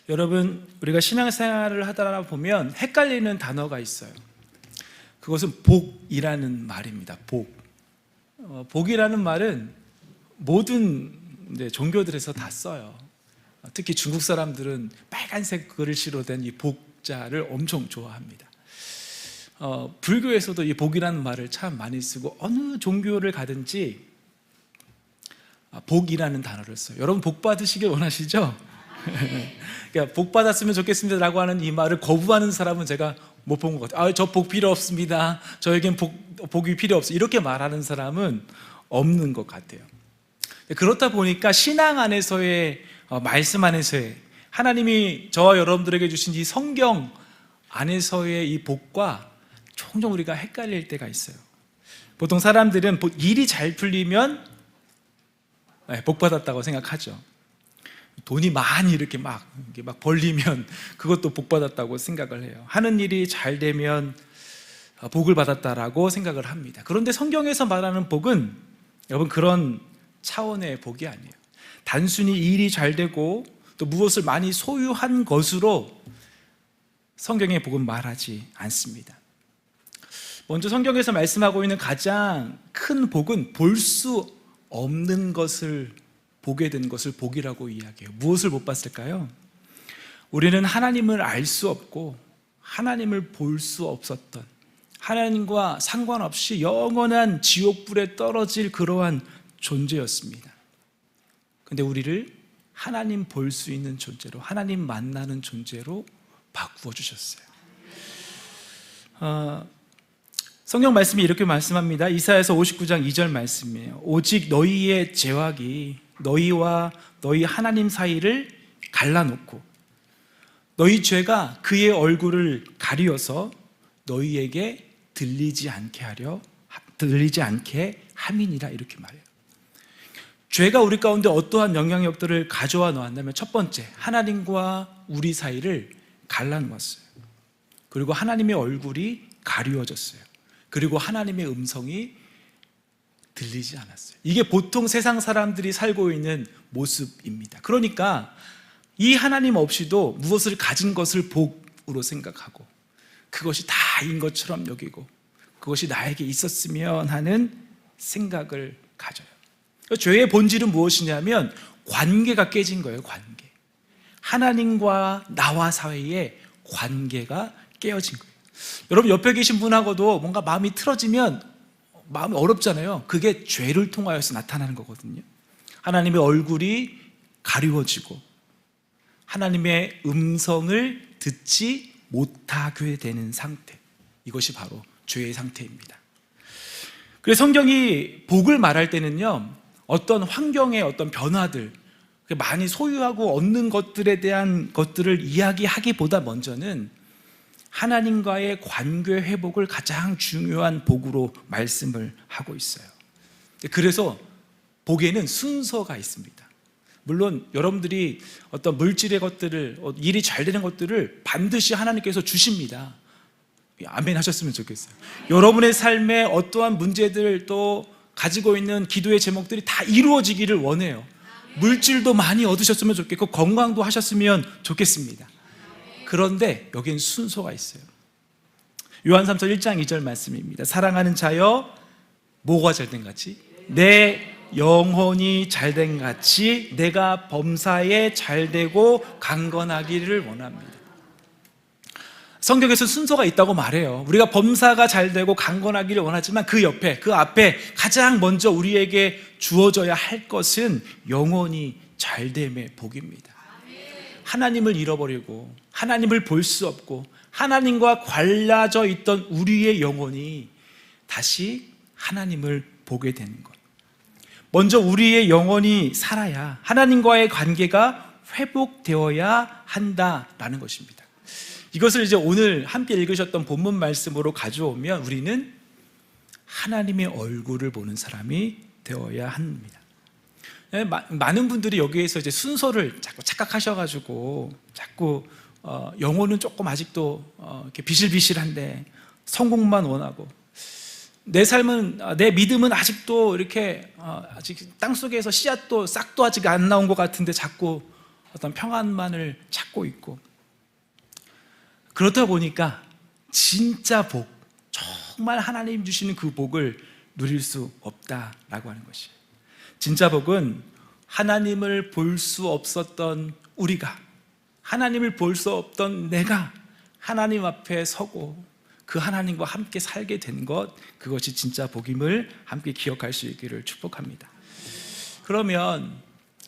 여러분, 우리가 신앙생활을 하다 보면 헷갈리는 단어가 있어요. 그것은 복이라는 말입니다. 복이라는 말은 모든 종교들에서 다 써요. 특히 중국 사람들은 빨간색 글씨로 된 이 복자를 엄청 좋아합니다. 불교에서도 이 복이라는 말을 참 많이 쓰고, 어느 종교를 가든지 복이라는 단어를 써요. 여러분, 복 받으시길 원하시죠? 그러니까 복 받았으면 좋겠습니다 라고 하는 이 말을 거부하는 사람은 제가 못 본 것 같아요. 저 복 필요 없습니다, 저에겐 복이 필요 없어요, 이렇게 말하는 사람은 없는 것 같아요. 그렇다 보니까 신앙 안에서의 말씀 안에서의 하나님이 저와 여러분들에게 주신 이 성경 안에서의 이 복과 종종 우리가 헷갈릴 때가 있어요. 보통 사람들은 일이 잘 풀리면 복 받았다고 생각하죠. 돈이 많이 이렇게 막 벌리면 그것도 복 받았다고 생각을 해요. 하는 일이 잘 되면 복을 받았다라고 생각을 합니다. 그런데 성경에서 말하는 복은 여러분, 그런 차원의 복이 아니에요. 단순히 일이 잘 되고 또 무엇을 많이 소유한 것으로 성경의 복은 말하지 않습니다. 먼저 성경에서 말씀하고 있는 가장 큰 복은 볼 수 없는 것을 보게 된 것을 복이라고 이야기해요. 무엇을 못 봤을까요? 우리는 하나님을 알 수 없고 하나님을 볼 수 없었던, 하나님과 상관없이 영원한 지옥불에 떨어질 그러한 존재였습니다. 근데 우리를 하나님 볼 수 있는 존재로, 하나님 만나는 존재로 바꾸어 주셨어요. 성경 말씀이 이렇게 말씀합니다. 이사야서 59장 2절 말씀이에요. 오직 너희의 죄악이 너희와 너희 하나님 사이를 갈라놓고 너희 죄가 그의 얼굴을 가리어서 너희에게 들리지 않게 함이니라, 이렇게 말해요. 죄가 우리 가운데 어떠한 영향력들을 가져와 놓았냐면, 첫 번째, 하나님과 우리 사이를 갈라놓았어요. 그리고 하나님의 얼굴이 가리워졌어요. 그리고 하나님의 음성이 들리지 않았어요. 이게 보통 세상 사람들이 살고 있는 모습입니다. 그러니까 이 하나님 없이도 무엇을 가진 것을 복으로 생각하고 그것이 다인 것처럼 여기고 그것이 나에게 있었으면 하는 생각을 가져요. 죄의 본질은 무엇이냐면 관계가 깨진 거예요. 관계. 하나님과 나와 사이의 관계가 깨어진 거예요. 여러분, 옆에 계신 분하고도 뭔가 마음이 틀어지면 마음이 어렵잖아요. 그게 죄를 통하여서 나타나는 거거든요. 하나님의 얼굴이 가리워지고 하나님의 음성을 듣지 못하게 되는 상태, 이것이 바로 죄의 상태입니다. 그래서 성경이 복을 말할 때는요, 어떤 환경의 어떤 변화들, 많이 소유하고 얻는 것들에 대한 것들을 이야기하기보다 먼저는 하나님과의 관계 회복을 가장 중요한 복으로 말씀을 하고 있어요. 그래서 복에는 순서가 있습니다. 물론 여러분들이 어떤 물질의 것들을, 일이 잘 되는 것들을 반드시 하나님께서 주십니다. 아멘 하셨으면 좋겠어요. 여러분의 삶에 어떠한 문제들, 또 가지고 있는 기도의 제목들이 다 이루어지기를 원해요. 물질도 많이 얻으셨으면 좋겠고 건강도 하셨으면 좋겠습니다. 그런데 여기엔 순서가 있어요. 요한삼서 1장 2절 말씀입니다. 사랑하는 자여, 뭐가 잘된 같이? 내 영혼이 잘된 같이 내가 범사에 잘되고 강건하기를 원합니다. 성경에서 순서가 있다고 말해요. 우리가 범사가 잘되고 강건하기를 원하지만 그 옆에, 그 앞에 가장 먼저 우리에게 주어져야 할 것은 영혼이 잘됨의 복입니다. 하나님을 잃어버리고 하나님을 볼 수 없고 하나님과 갈라져 있던 우리의 영혼이 다시 하나님을 보게 되는 것. 먼저 우리의 영혼이 살아야 하나님과의 관계가 회복되어야 한다라는 것입니다. 이것을 이제 오늘 함께 읽으셨던 본문 말씀으로 가져오면 우리는 하나님의 얼굴을 보는 사람이 되어야 합니다. 많은 분들이 여기에서 이제 순서를 자꾸 착각하셔가지고 자꾸 영혼은 조금 아직도 이렇게 비실비실한데 성공만 원하고, 내 삶은, 내 믿음은 아직도 이렇게 아직 땅속에서 씨앗도 싹도 아직 안 나온 것 같은데 자꾸 어떤 평안만을 찾고 있고, 그렇다 보니까 진짜 복, 정말 하나님 주시는 그 복을 누릴 수 없다라고 하는 것이에요. 진짜 복은 하나님을 볼 수 없었던 우리가, 하나님을 볼 수 없던 내가 하나님 앞에 서고 그 하나님과 함께 살게 된 것, 그것이 진짜 복임을 함께 기억할 수 있기를 축복합니다. 그러면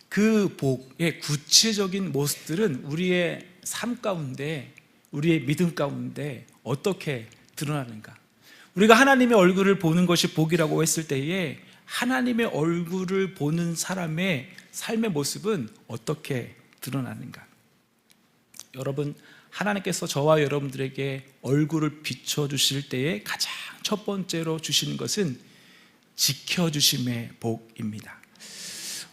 그 복의 구체적인 모습들은 우리의 삶 가운데, 우리의 믿음 가운데 어떻게 드러나는가? 우리가 하나님의 얼굴을 보는 것이 복이라고 했을 때에 하나님의 얼굴을 보는 사람의 삶의 모습은 어떻게 드러나는가? 여러분, 하나님께서 저와 여러분들에게 얼굴을 비춰주실 때에 가장 첫 번째로 주시는 것은 지켜주심의 복입니다.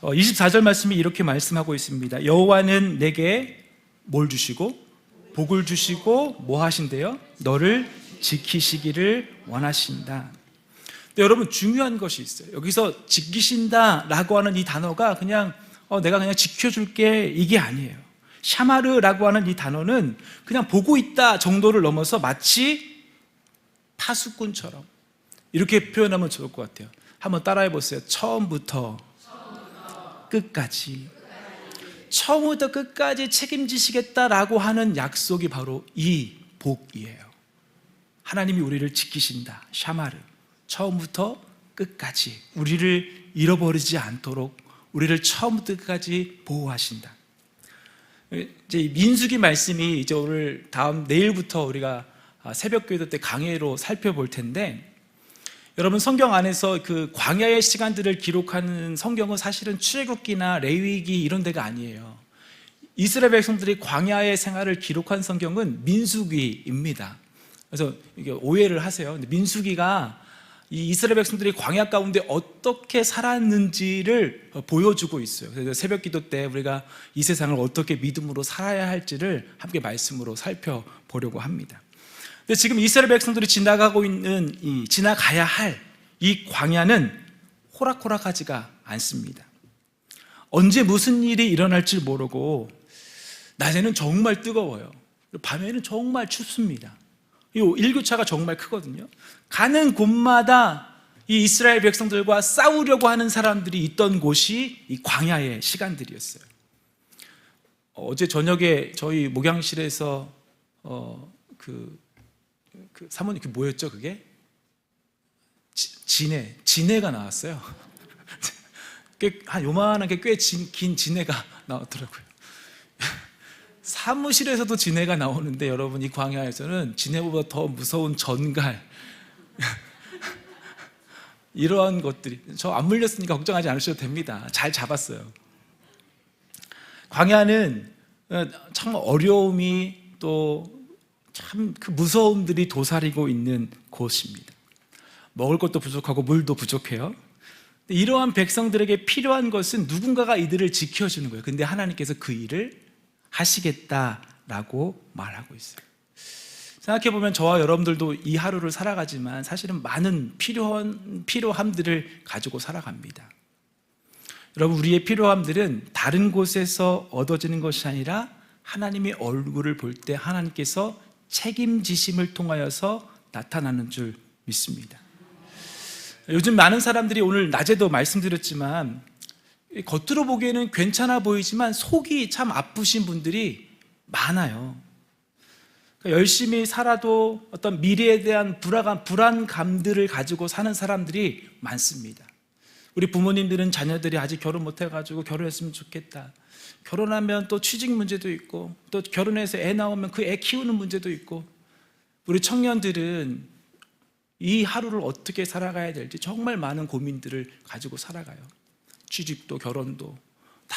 24절 말씀이 이렇게 말씀하고 있습니다. 여호와는 내게 뭘 주시고 복을 주시고 뭐 하신대요? 너를 지키시기를 원하신다. 근데 여러분, 중요한 것이 있어요. 여기서 지키신다라고 하는 이 단어가 그냥 내가 그냥 지켜줄게, 이게 아니에요. 샤마르라고 하는 이 단어는 그냥 보고 있다 정도를 넘어서 마치 파수꾼처럼, 이렇게 표현하면 좋을 것 같아요. 한번 따라해 보세요. 처음부터 끝까지, 처음부터 끝까지 책임지시겠다라고 하는 약속이 바로 이 복이에요. 하나님이 우리를 지키신다. 샤마르. 처음부터 끝까지 우리를 잃어버리지 않도록 우리를 처음부터 끝까지 보호하신다. 이제 민수기 말씀이 이제 오늘 내일부터 우리가 새벽 기도 때 강해로 살펴볼 텐데, 여러분, 성경 안에서 그 광야의 시간들을 기록하는 성경은 사실은 출애굽기나 레위기 이런 데가 아니에요. 이스라엘 백성들이 광야의 생활을 기록한 성경은 민수기입니다. 그래서 이게 오해를 하세요. 근데 민수기가 이 이스라엘 백성들이 광야 가운데 어떻게 살았는지를 보여주고 있어요. 그래서 새벽 기도 때 우리가 이 세상을 어떻게 믿음으로 살아야 할지를 함께 말씀으로 살펴보려고 합니다. 근데 지금 이스라엘 백성들이 지나가야 할 이 광야는 호락호락하지가 않습니다. 언제 무슨 일이 일어날지 모르고 낮에는 정말 뜨거워요. 밤에는 정말 춥습니다. 이 일교차가 정말 크거든요. 가는 곳마다 이 이스라엘 백성들과 싸우려고 하는 사람들이 있던 곳이 이 광야의 시간들이었어요. 어제 저녁에 저희 목양실에서 사모님 뭐였죠 그게? 진해가 나왔어요. 한 요만하게 꽤 긴 진해가 나왔더라고요. 사무실에서도 진해가 나오는데 여러분, 이 광야에서는 진해보다 더 무서운 전갈, 이러한 것들이, 저 안 물렸으니까 걱정하지 않으셔도 됩니다. 잘 잡았어요. 광야는 참 어려움이 또 참 그 무서움들이 도사리고 있는 곳입니다. 먹을 것도 부족하고 물도 부족해요. 이러한 백성들에게 필요한 것은 누군가가 이들을 지켜주는 거예요. 근데 하나님께서 그 일을 하시겠다라고 말하고 있어요. 생각해보면 저와 여러분들도 이 하루를 살아가지만 사실은 많은 필요함들을 가지고 살아갑니다. 여러분, 우리의 필요함들은 다른 곳에서 얻어지는 것이 아니라 하나님의 얼굴을 볼 때 하나님께서 책임지심을 통하여서 나타나는 줄 믿습니다. 요즘 많은 사람들이, 오늘 낮에도 말씀드렸지만, 겉으로 보기에는 괜찮아 보이지만 속이 참 아프신 분들이 많아요. 그러니까 열심히 살아도 어떤 미래에 대한 불안감들을 가지고 사는 사람들이 많습니다. 우리 부모님들은 자녀들이 아직 결혼 못 해가지고 결혼했으면 좋겠다, 결혼하면 또 취직 문제도 있고, 또 결혼해서 애 나오면 그 애 키우는 문제도 있고, 우리 청년들은 이 하루를 어떻게 살아가야 될지 정말 많은 고민들을 가지고 살아가요. 취직도 결혼도 다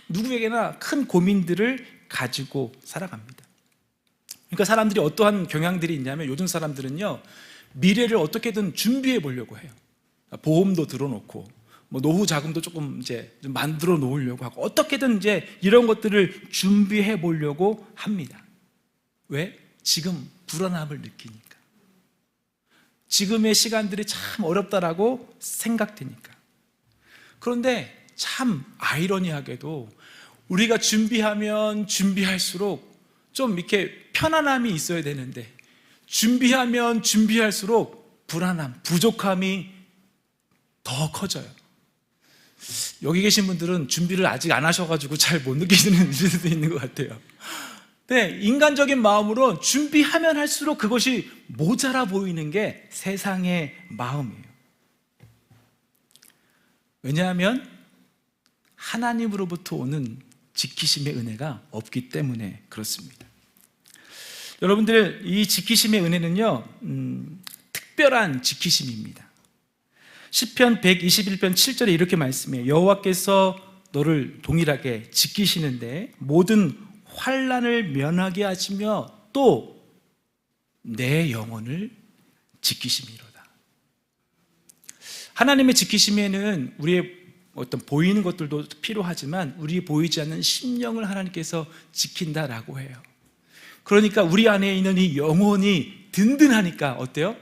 누구에게나 큰 고민들을 가지고 살아갑니다. 그러니까 사람들이 어떠한 경향들이 있냐면, 요즘 사람들은요, 미래를 어떻게든 준비해 보려고 해요. 보험도 들어놓고, 노후 자금도 조금 이제 좀 만들어 놓으려고 하고, 어떻게든 이제 이런 것들을 준비해 보려고 합니다. 왜? 지금 불안함을 느끼니까. 지금의 시간들이 참 어렵다라고 생각되니까. 그런데 참 아이러니하게도 우리가 준비하면 준비할수록 좀 이렇게 편안함이 있어야 되는데, 준비하면 준비할수록 불안함, 부족함이 더 커져요. 여기 계신 분들은 준비를 아직 안 하셔가지고 잘 못 느끼시는 일도 있는 것 같아요. 네, 인간적인 마음으로 준비하면 할수록 그것이 모자라 보이는 게 세상의 마음이에요. 왜냐하면 하나님으로부터 오는 지키심의 은혜가 없기 때문에 그렇습니다. 여러분들, 이 지키심의 은혜는요, 특별한 지키심입니다. 시편 121편 7절에 이렇게 말씀해요. 여호와께서 너를 동일하게 지키시는데 모든 환난을 면하게 하시며 또 내 영혼을 지키심이로다. 하나님의 지키심에는 우리의 어떤 보이는 것들도 필요하지만 우리 보이지 않는 심령을 하나님께서 지킨다라고 해요. 그러니까 우리 안에 있는 이 영혼이 든든하니까 어때요?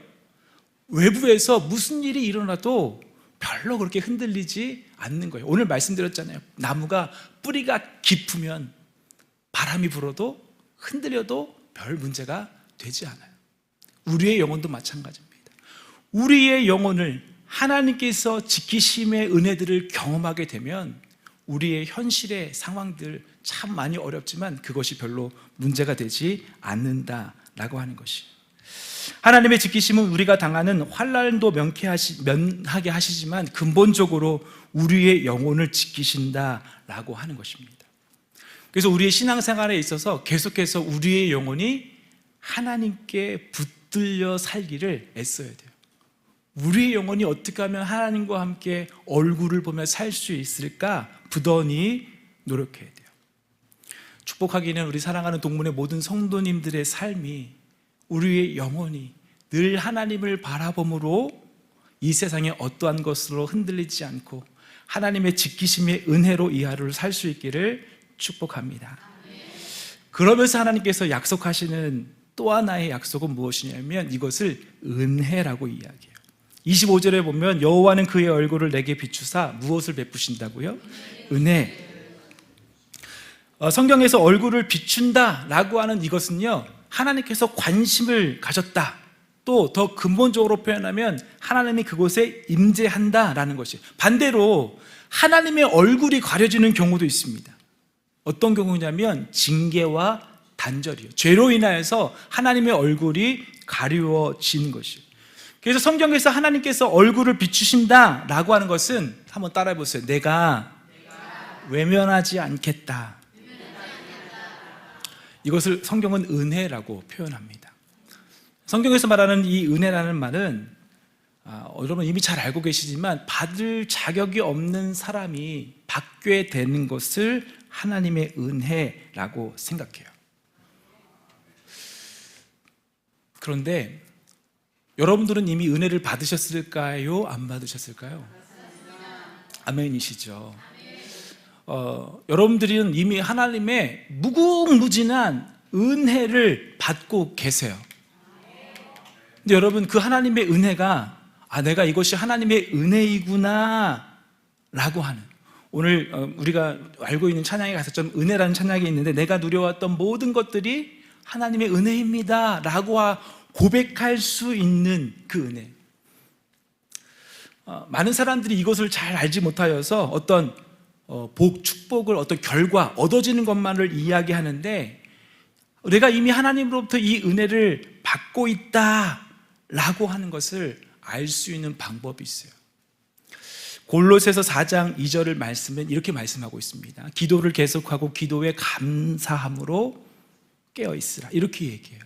외부에서 무슨 일이 일어나도 별로 그렇게 흔들리지 않는 거예요. 오늘 말씀드렸잖아요. 나무가 뿌리가 깊으면 바람이 불어도 흔들려도 별 문제가 되지 않아요. 우리의 영혼도 마찬가지입니다. 우리의 영혼을 하나님께서 지키심의 은혜들을 경험하게 되면 우리의 현실의 상황들 참 많이 어렵지만 그것이 별로 문제가 되지 않는다라고 하는 것이에요. 하나님의 지키심은 우리가 당하는 환난도 면하게 하시지만 근본적으로 우리의 영혼을 지키신다라고 하는 것입니다. 그래서 우리의 신앙생활에 있어서 계속해서 우리의 영혼이 하나님께 붙들려 살기를 애써야 돼요. 우리의 영혼이 어떻게 하면 하나님과 함께 얼굴을 보며 살 수 있을까 부단히 노력해야 돼요. 축복하기는 우리 사랑하는 동문의 모든 성도님들의 삶이 우리의 영혼이 늘 하나님을 바라봄으로 이 세상의 어떠한 것으로 흔들리지 않고 하나님의 지키심의 은혜로 이 하루를 살 수 있기를 축복합니다. 그러면서 하나님께서 약속하시는 또 하나의 약속은 무엇이냐면 이것을 은혜라고 이야기해요. 25절에 보면 여호와는 그의 얼굴을 내게 비추사 무엇을 베푸신다고요? 은혜. 성경에서 얼굴을 비춘다라고 하는 이것은요, 하나님께서 관심을 가졌다, 또 더 근본적으로 표현하면 하나님이 그곳에 임재한다라는 것이에요. 반대로 하나님의 얼굴이 가려지는 경우도 있습니다. 어떤 경우냐면 징계와 단절이에요. 죄로 인하여서 하나님의 얼굴이 가려지는 것이에요. 그래서 성경에서 하나님께서 얼굴을 비추신다라고 하는 것은 한번 따라해 보세요. 내가 외면하지 않겠다. 이것을 성경은 은혜라고 표현합니다. 성경에서 말하는 이 은혜라는 말은 여러분 이미 잘 알고 계시지만 받을 자격이 없는 사람이 받게 되는 것을 하나님의 은혜라고 생각해요. 그런데 여러분들은 이미 은혜를 받으셨을까요? 안 받으셨을까요? 아멘이시죠. 여러분들은 이미 하나님의 무궁무진한 은혜를 받고 계세요. 근데 여러분, 그 하나님의 은혜가 내가 이것이 하나님의 은혜이구나 라고 하는, 오늘 우리가 알고 있는 찬양에 가서 좀 은혜라는 찬양이 있는데, 내가 누려왔던 모든 것들이 하나님의 은혜입니다 라고 고백할 수 있는 그 은혜. 많은 사람들이 이것을 잘 알지 못하여서 어떤 축복을, 어떤 결과, 얻어지는 것만을 이야기하는데, 내가 이미 하나님으로부터 이 은혜를 받고 있다라고 하는 것을 알 수 있는 방법이 있어요. 골로새서 4장 2절을 말씀은 이렇게 말씀하고 있습니다. 기도를 계속하고 기도에 감사함으로 깨어있으라, 이렇게 얘기해요.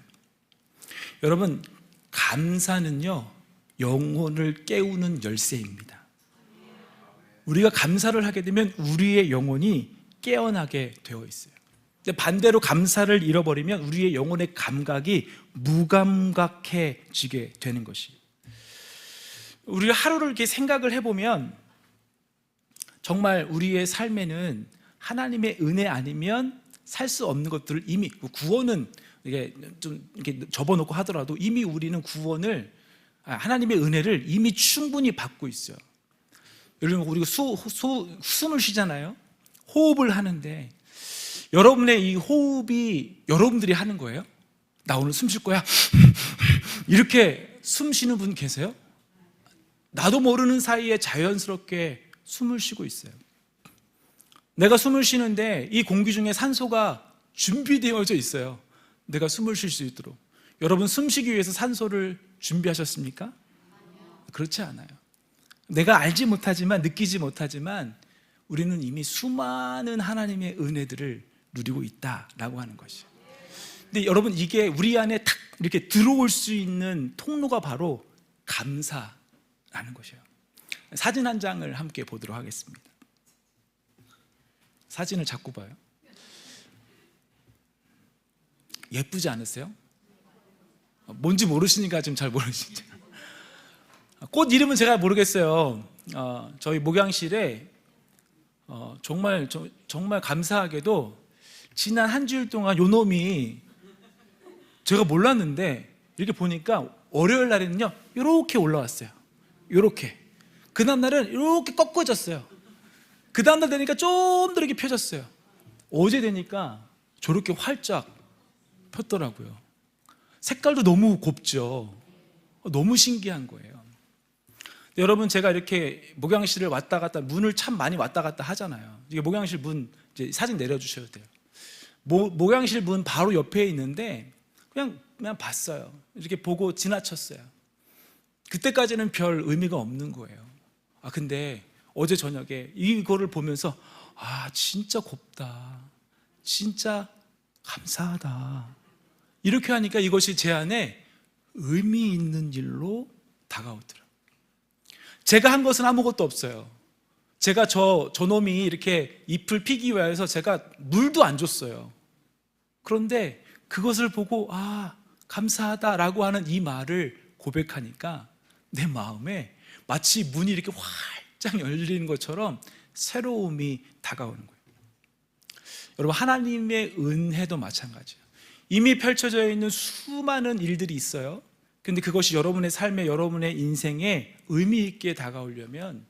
여러분, 감사는요, 영혼을 깨우는 열쇠입니다. 우리가 감사를 하게 되면 우리의 영혼이 깨어나게 되어 있어요. 근데 반대로 감사를 잃어버리면 우리의 영혼의 감각이 무감각해지게 되는 것이에요. 우리가 하루를 이렇게 생각을 해보면 정말 우리의 삶에는 하나님의 은혜 아니면 살 수 없는 것들을 이미, 구원은 이게 좀 이렇게 접어놓고 하더라도 이미 우리는 구원을, 하나님의 은혜를 이미 충분히 받고 있어요. 예를 들면 우리가 숨을 쉬잖아요. 호흡을 하는데 여러분의 이 호흡이 여러분들이 하는 거예요? 나 오늘 숨 쉴 거야. 이렇게 숨 쉬는 분 계세요? 나도 모르는 사이에 자연스럽게 숨을 쉬고 있어요. 내가 숨을 쉬는데 이 공기 중에 산소가 준비되어져 있어요. 내가 숨을 쉴 수 있도록. 여러분, 숨쉬기 위해서 산소를 준비하셨습니까? 그렇지 않아요. 내가 알지 못하지만, 느끼지 못하지만 우리는 이미 수많은 하나님의 은혜들을 누리고 있다라고 하는 것이에요. 근데 여러분, 이게 우리 안에 탁 이렇게 들어올 수 있는 통로가 바로 감사라는 것이에요. 사진 한 장을 함께 보도록 하겠습니다. 사진을 자꾸 봐요. 예쁘지 않으세요? 뭔지 모르시니까 지금 잘 모르시죠. 꽃 이름은 제가 모르겠어요. 저희 목양실에 정말 감사하게도 지난 한 주일 동안 요 놈이, 제가 몰랐는데 이렇게 보니까 월요일 날에는요 이렇게 올라왔어요. 이렇게. 그 다음 날은 이렇게 꺾어졌어요. 그 다음 날 되니까 좀 더 이렇게 펴졌어요. 어제 되니까 저렇게 활짝 폈더라고요. 색깔도 너무 곱죠. 너무 신기한 거예요. 여러분, 제가 이렇게 목양실을 왔다 갔다, 문을 참 많이 왔다 갔다 하잖아요. 이게 목양실 문, 이제 사진 내려주셔도 돼요. 목양실 문 바로 옆에 있는데 그냥 봤어요. 이렇게 보고 지나쳤어요. 그때까지는 별 의미가 없는 거예요. 근데 어제 저녁에 이거를 보면서 진짜 곱다, 진짜 감사하다, 이렇게 하니까 이것이 제 안에 의미 있는 일로 다가오더라고요. 제가 한 것은 아무것도 없어요. 제가 저놈이 이렇게 잎을 피기 위해서 제가 물도 안 줬어요. 그런데 그것을 보고 감사하다라고 하는 이 말을 고백하니까 내 마음에 마치 문이 이렇게 활짝 열리는 것처럼 새로움이 다가오는 거예요. 여러분, 하나님의 은혜도 마찬가지예요. 이미 펼쳐져 있는 수많은 일들이 있어요. 근데 그것이 여러분의 삶에, 여러분의 인생에 의미 있게 다가오려면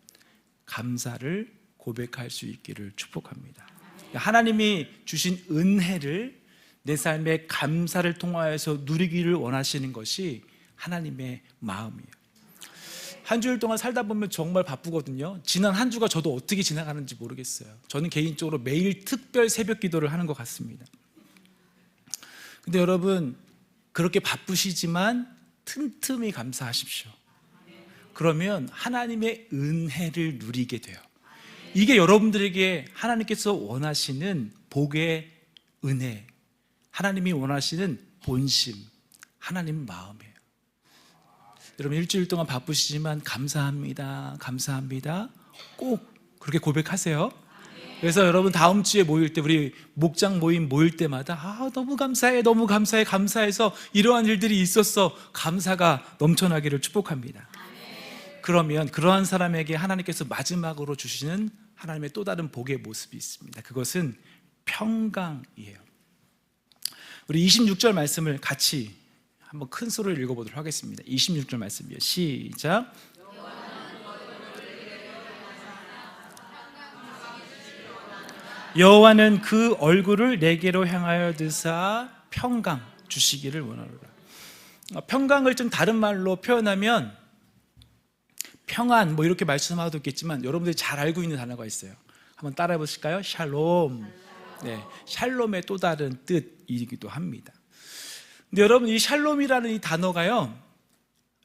감사를 고백할 수 있기를 축복합니다. 하나님이 주신 은혜를 내 삶에 감사를 통하여서 누리기를 원하시는 것이 하나님의 마음이에요. 한 주일 동안 살다 보면 정말 바쁘거든요. 지난 한 주가 저도 어떻게 지나가는지 모르겠어요. 저는 개인적으로 매일 특별 새벽 기도를 하는 것 같습니다. 근데 여러분, 그렇게 바쁘시지만 틈틈이 감사하십시오. 그러면 하나님의 은혜를 누리게 돼요. 이게 여러분들에게 하나님께서 원하시는 복의 은혜, 하나님이 원하시는 본심, 하나님 마음이에요. 여러분, 일주일 동안 바쁘시지만 감사합니다, 감사합니다, 꼭 그렇게 고백하세요. 그래서 여러분, 다음 주에 모일 때, 우리 목장 모임 모일 때마다 너무 감사해, 너무 감사해, 감사해서 이러한 일들이 있었어, 감사가 넘쳐나기를 축복합니다. 그러면 그러한 사람에게 하나님께서 마지막으로 주시는 하나님의 또 다른 복의 모습이 있습니다. 그것은 평강이에요. 우리 26절 말씀을 같이 한번 큰 소리를 읽어보도록 하겠습니다. 26절 말씀이에요. 시작. 여호와는 그 얼굴을 내게로 향하여 드사 평강 주시기를 원하노라. 평강을 좀 다른 말로 표현하면 평안, 이렇게 말씀하도 있겠지만 여러분들이 잘 알고 있는 단어가 있어요. 한번 따라해 보실까요? 샬롬. 네, 샬롬의 또 다른 뜻이기도 합니다. 근데 여러분, 이 샬롬이라는 이 단어가요,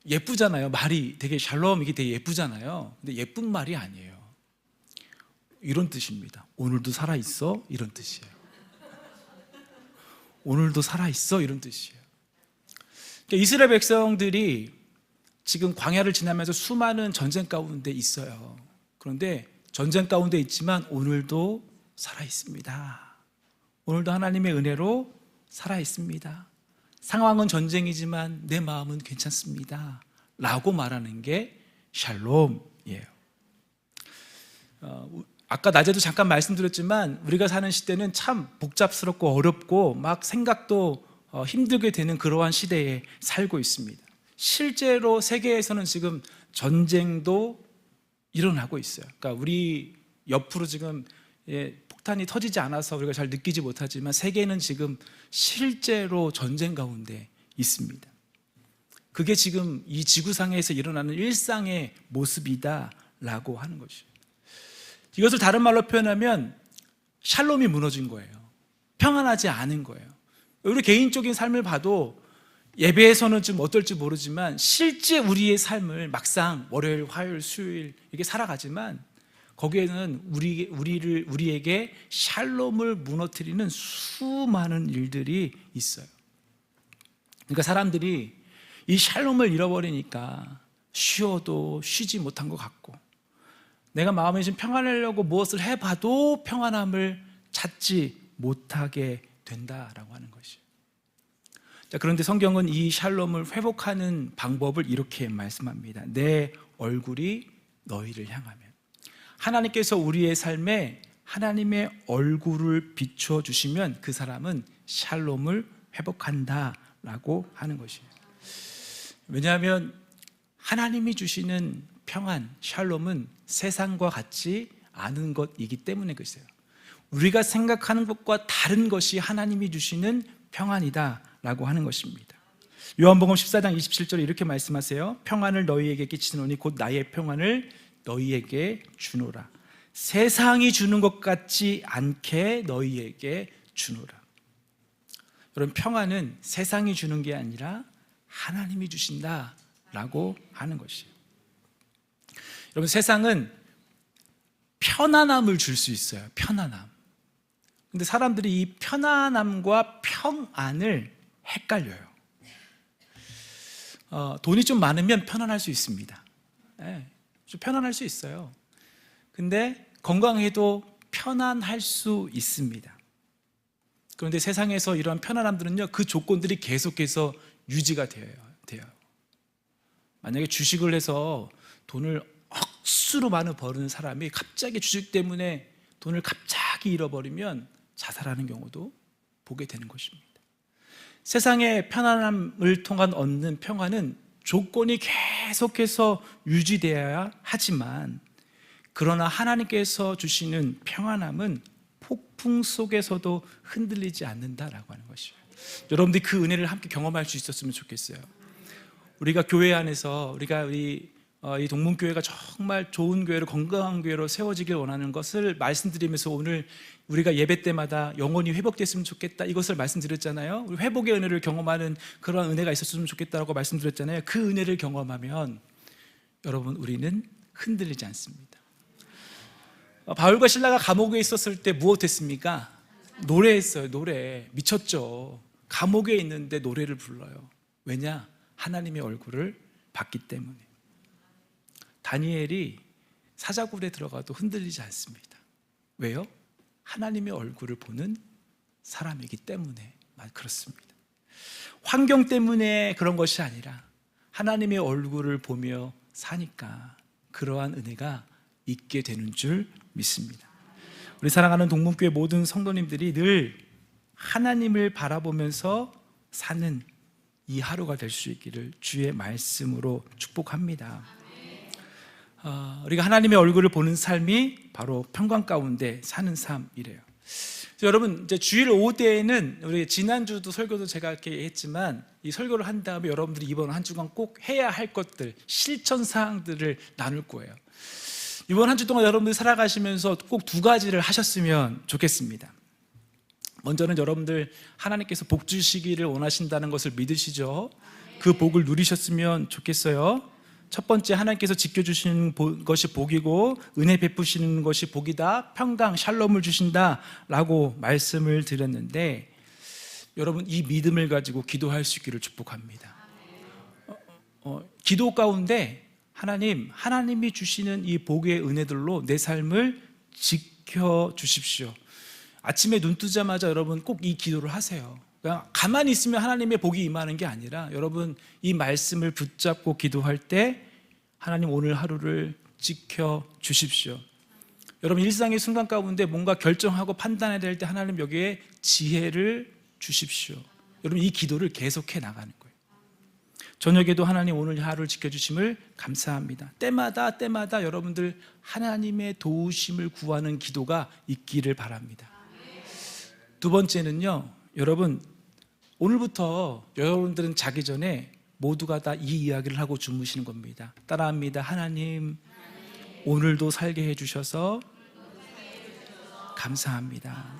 예쁘잖아요. 말이 되게 샬롬, 이게 되게 예쁘잖아요. 근데 예쁜 말이 아니에요. 이런 뜻입니다. 오늘도 살아있어? 이런 뜻이에요. 오늘도 살아있어? 이런 뜻이에요. 그러니까 이스라엘 백성들이 지금 광야를 지나면서 수많은 전쟁 가운데 있어요. 그런데 전쟁 가운데 있지만 오늘도 살아있습니다. 오늘도 하나님의 은혜로 살아있습니다. 상황은 전쟁이지만 내 마음은 괜찮습니다 라고 말하는 게 샬롬이에요. 아까 낮에도 잠깐 말씀드렸지만 우리가 사는 시대는 참 복잡스럽고 어렵고 막 생각도 힘들게 되는 그러한 시대에 살고 있습니다. 실제로 세계에서는 지금 전쟁도 일어나고 있어요. 그러니까 우리 옆으로 지금 폭탄이 터지지 않아서 우리가 잘 느끼지 못하지만 세계는 지금 실제로 전쟁 가운데 있습니다. 그게 지금 이 지구상에서 일어나는 일상의 모습이다라고 하는 것이에요. 이것을 다른 말로 표현하면 샬롬이 무너진 거예요. 평안하지 않은 거예요. 우리 개인적인 삶을 봐도 예배에서는 좀 어떨지 모르지만 실제 우리의 삶을 막상 월요일, 화요일, 수요일 이렇게 살아가지만 거기에는 우리에게 샬롬을 무너뜨리는 수많은 일들이 있어요. 그러니까 사람들이 이 샬롬을 잃어버리니까 쉬어도 쉬지 못한 것 같고, 내가 마음에 좀 평안하려고 무엇을 해봐도 평안함을 찾지 못하게 된다라고 하는 것이에요. 자, 그런데 성경은 이 샬롬을 회복하는 방법을 이렇게 말씀합니다. 내 얼굴이 너희를 향하면. 하나님께서 우리의 삶에 하나님의 얼굴을 비춰주시면 그 사람은 샬롬을 회복한다라고 하는 것이에요. 왜냐하면 하나님이 주시는 평안, 샬롬은 세상과 같지 않은 것이기 때문에 그랬어요. 우리가 생각하는 것과 다른 것이 하나님이 주시는 평안이다라고 하는 것입니다. 요한복음 14장 27절에 이렇게 말씀하세요. 평안을 너희에게 끼치노니 곧 나의 평안을 너희에게 주노라. 세상이 주는 것 같지 않게 너희에게 주노라. 여러분, 평안은 세상이 주는 게 아니라 하나님이 주신다라고 하는 것이에요. 여러분, 세상은 편안함을 줄 수 있어요. 편안함. 근데 사람들이 이 편안함과 평안을 헷갈려요. 돈이 좀 많으면 편안할 수 있습니다. 네, 좀 편안할 수 있어요. 근데 건강해도 편안할 수 있습니다. 그런데 세상에서 이러한 편안함들은요, 그 조건들이 계속해서 유지가 돼요. 만약에 주식을 해서 돈을 억수로 많이 버는 사람이 갑자기 주식 때문에 돈을 갑자기 잃어버리면 자살하는 경우도 보게 되는 것입니다. 세상의 편안함을 통한 얻는 평안은 조건이 계속해서 유지되어야 하지만, 그러나 하나님께서 주시는 평안함은 폭풍 속에서도 흔들리지 않는다라고 하는 것이에요. 여러분들이 그 은혜를 함께 경험할 수 있었으면 좋겠어요. 우리가 교회 안에서 이 동문교회가 정말 좋은 교회로, 건강한 교회로 세워지길 원하는 것을 말씀드리면서 오늘 우리가 예배 때마다 영혼이 회복됐으면 좋겠다, 이것을 말씀드렸잖아요. 우리 회복의 은혜를 경험하는 그런 은혜가 있었으면 좋겠다라고 말씀드렸잖아요. 그 은혜를 경험하면 여러분, 우리는 흔들리지 않습니다. 바울과 실라가 감옥에 있었을 때 무엇했습니까? 노래했어요. 노래 미쳤죠. 감옥에 있는데 노래를 불러요. 왜냐? 하나님의 얼굴을 봤기 때문에. 다니엘이 사자굴에 들어가도 흔들리지 않습니다. 왜요? 하나님의 얼굴을 보는 사람이기 때문에 그렇습니다. 환경 때문에 그런 것이 아니라 하나님의 얼굴을 보며 사니까 그러한 은혜가 있게 되는 줄 믿습니다. 우리 사랑하는 동문교회 모든 성도님들이 늘 하나님을 바라보면서 사는 이 하루가 될 수 있기를 주의 말씀으로 축복합니다. 우리가 하나님의 얼굴을 보는 삶이 바로 평강 가운데 사는 삶이래요. 여러분, 이제 주일 오후 때에는 우리 지난주도 설교도 제가 이렇게 했지만, 이 설교를 한 다음에 여러분들이 이번 한 주간 꼭 해야 할 것들, 실천 사항들을 나눌 거예요. 이번 한 주 동안 여러분들이 살아가시면서 꼭 두 가지를 하셨으면 좋겠습니다. 먼저는 여러분들 하나님께서 복 주시기를 원하신다는 것을 믿으시죠? 그 복을 누리셨으면 좋겠어요. 첫 번째, 하나님께서 지켜주시는 것이 복이고 은혜 베푸시는 것이 복이다, 평강, 샬롬을 주신다라고 말씀을 드렸는데, 여러분, 이 믿음을 가지고 기도할 수 있기를 축복합니다. 기도 가운데 하나님이 주시는 이 복의 은혜들로 내 삶을 지켜주십시오. 아침에 눈 뜨자마자 여러분 꼭 이 기도를 하세요. 그냥 가만히 있으면 하나님의 복이 임하는 게 아니라, 여러분 이 말씀을 붙잡고 기도할 때 하나님 오늘 하루를 지켜주십시오. 여러분, 일상의 순간 가운데 뭔가 결정하고 판단해야 될 때 하나님 여기에 지혜를 주십시오. 여러분, 이 기도를 계속해 나가는 거예요. 저녁에도 하나님 오늘 하루를 지켜주심을 감사합니다. 때마다 여러분들 하나님의 도우심을 구하는 기도가 있기를 바랍니다. 두 번째는요, 여러분 오늘부터 여러분들은 자기 전에 모두가 다 이 이야기를 하고 주무시는 겁니다. 따라합니다. 하나님, 오늘도 살게 해주셔서 감사합니다.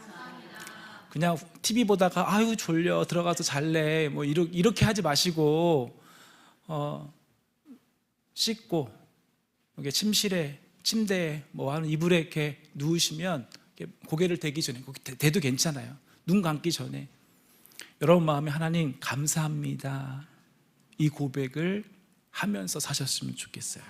그냥 TV 보다가 아유 졸려 들어가서 잘래 뭐 이렇게 하지 마시고 씻고 이렇게 침대에 뭐 하는 이불에 이렇게 누우시면 이렇게 고개를 대기 전에 대도 괜찮아요. 눈 감기 전에 여러분 마음에 하나님 감사합니다 이 고백을 하면서 사셨으면 좋겠어요.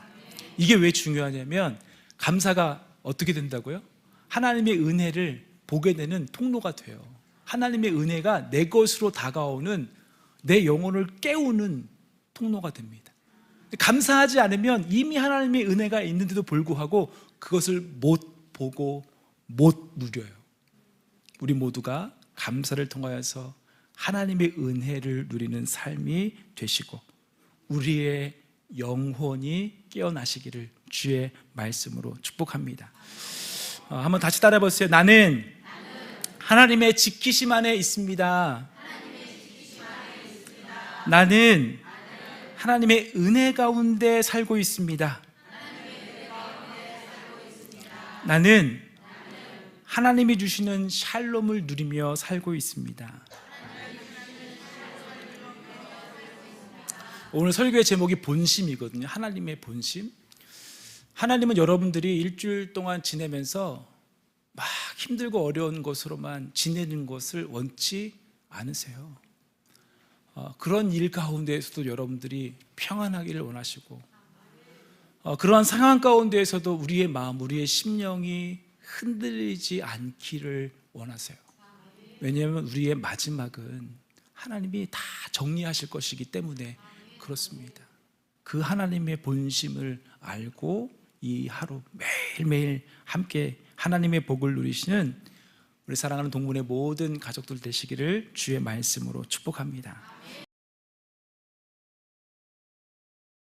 이게 왜 중요하냐면 감사가 어떻게 된다고요? 하나님의 은혜를 보게 되는 통로가 돼요. 하나님의 은혜가 내 것으로 다가오는 내 영혼을 깨우는 통로가 됩니다. 감사하지 않으면 이미 하나님의 은혜가 있는데도 불구하고 그것을 못 보고 못 누려요. 우리 모두가 감사를 통하여서 하나님의 은혜를 누리는 삶이 되시고 우리의 영혼이 깨어나시기를 주의 말씀으로 축복합니다. 한번 다시 따라해 보세요. 나는 하나님의 지키심 안에 있습니다. 나는 하나님의 은혜 가운데 살고 있습니다. 나는 하나님이 주시는 샬롬을 누리며 살고 있습니다. 오늘 설교의 제목이 본심이거든요. 하나님의 본심. 하나님은 여러분들이 일주일 동안 지내면서 막 힘들고 어려운 것으로만 지내는 것을 원치 않으세요. 그런 일 가운데에서도 여러분들이 평안하기를 원하시고 그러한 상황 가운데에서도 우리의 마음, 우리의 심령이 흔들리지 않기를 원하세요. 왜냐하면 우리의 마지막은 하나님이 다 정리하실 것이기 때문에 그렇습니다. 그 하나님의 본심을 알고 이 하루 매일매일 함께 하나님의 복을 누리시는 우리 사랑하는 동문의 모든 가족들 되시기를 주의 말씀으로 축복합니다.